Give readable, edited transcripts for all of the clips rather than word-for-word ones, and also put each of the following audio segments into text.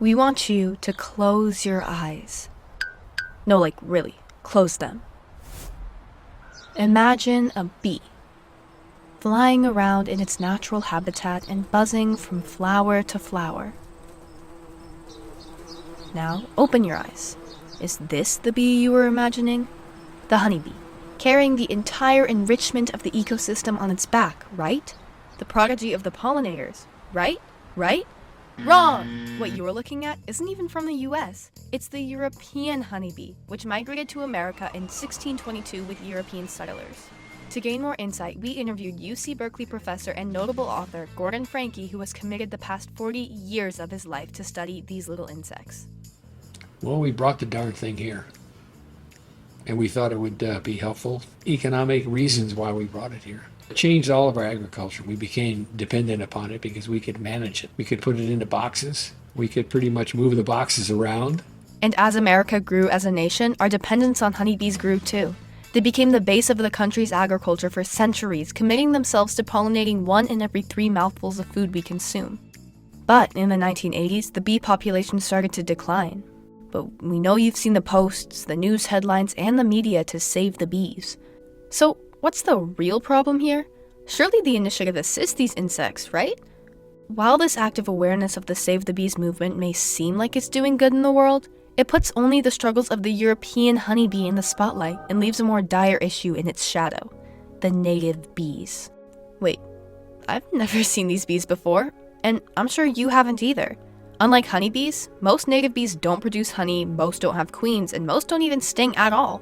We want you to close your eyes. No, like really, close them. Imagine a bee flying around in its natural habitat and buzzing from flower to flower. Now, open your eyes. Is this the bee you were imagining? The honeybee, carrying the entire enrichment of the ecosystem on its back, right? The prodigy of the pollinators, right? Right? Wrong! What you're looking at isn't even from the US. It's the European honeybee, which migrated to America in 1622 with European settlers. To gain more insight, we interviewed UC Berkeley professor and notable author Gordon Franke, who has committed the past 40 years of his life to study these little insects. Well, we brought the darn thing here, and we thought it would be helpful. Economic reasons why we brought it here. It changed all of our agriculture. We became dependent upon it because we could manage it. We could put it into boxes. We could pretty much move the boxes around. And as America grew as a nation, our dependence on honeybees grew too. They became the base of the country's agriculture for centuries, committing themselves to pollinating 1 in every 3 mouthfuls of food we consume. But in the 1980s, the bee population started to decline. But we know you've seen the posts, the news headlines, and the media to save the bees. So what's the real problem here? Surely the initiative assists these insects, right? While this active awareness of the Save the Bees movement may seem like it's doing good in the world, it puts only the struggles of the European honeybee in the spotlight and leaves a more dire issue in its shadow: the native bees. Wait, I've never seen these bees before, and I'm sure you haven't either. Unlike honeybees, most native bees don't produce honey, most don't have queens, and most don't even sting at all.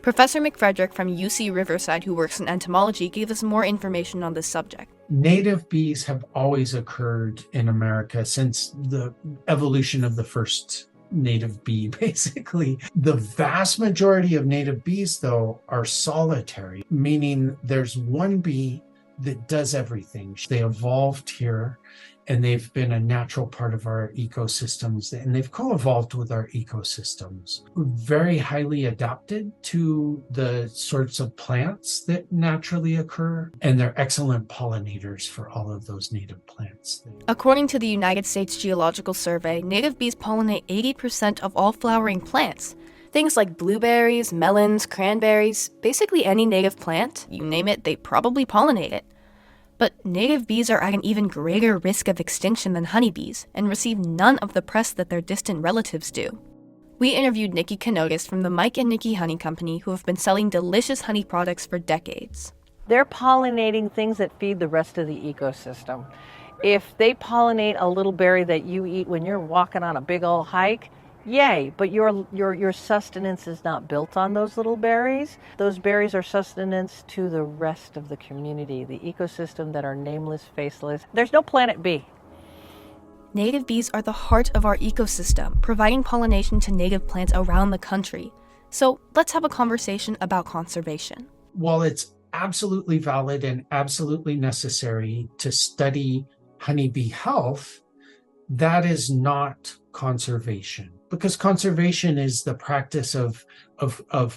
Professor McFrederick from UC Riverside, who works in entomology, gave us more information on this subject. Native bees have always occurred in America since the evolution of the first native bee, basically. The vast majority of native bees, though, are solitary, meaning there's one bee that does everything. They evolved here, and they've been a natural part of our ecosystems, and they've co-evolved with our ecosystems. Very highly adapted to the sorts of plants that naturally occur, and they're excellent pollinators for all of those native plants. According to the United States Geological Survey, native bees pollinate 80% of all flowering plants. Things like blueberries, melons, cranberries, basically any native plant, you name it, they probably pollinate it. But native bees are at an even greater risk of extinction than honeybees and receive none of the press that their distant relatives do. We interviewed Nikki Kanotis from the Mike and Nikki Honey Company, who have been selling delicious honey products for decades. They're pollinating things that feed the rest of the ecosystem. If they pollinate a little berry that you eat when you're walking on a big old hike, yay, but your sustenance is not built on those little berries. Those berries are sustenance to the rest of the community, the ecosystem that are nameless, faceless. There's no planet B. Native bees are the heart of our ecosystem, providing pollination to native plants around the country. So let's have a conversation about conservation. While it's absolutely valid and absolutely necessary to study honeybee health, that is not conservation. Because conservation is the practice of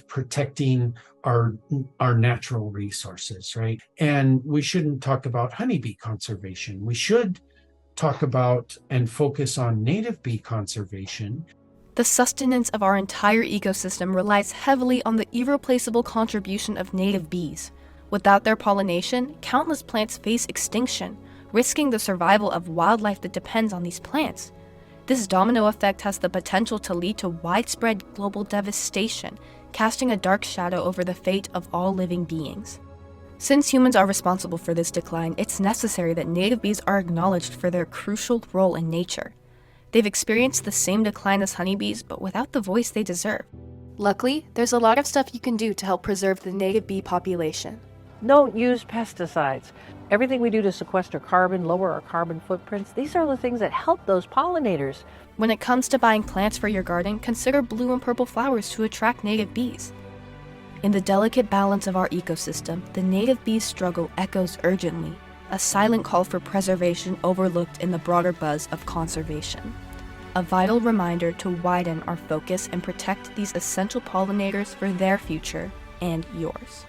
protecting our natural resources, right? And we shouldn't talk about honeybee conservation. We should talk about and focus on native bee conservation. The sustenance of our entire ecosystem relies heavily on the irreplaceable contribution of native bees. Without their pollination, countless plants face extinction, risking the survival of wildlife that depends on these plants. This domino effect has the potential to lead to widespread global devastation, casting a dark shadow over the fate of all living beings. Since humans are responsible for this decline, it's necessary that native bees are acknowledged for their crucial role in nature. They've experienced the same decline as honeybees, but without the voice they deserve. Luckily, there's a lot of stuff you can do to help preserve the native bee population. Don't use pesticides. Everything we do to sequester carbon, lower our carbon footprints, these are the things that help those pollinators. When it comes to buying plants for your garden, consider blue and purple flowers to attract native bees. In the delicate balance of our ecosystem, the native bee's struggle echoes urgently, a silent call for preservation overlooked in the broader buzz of conservation. A vital reminder to widen our focus and protect these essential pollinators for their future and yours.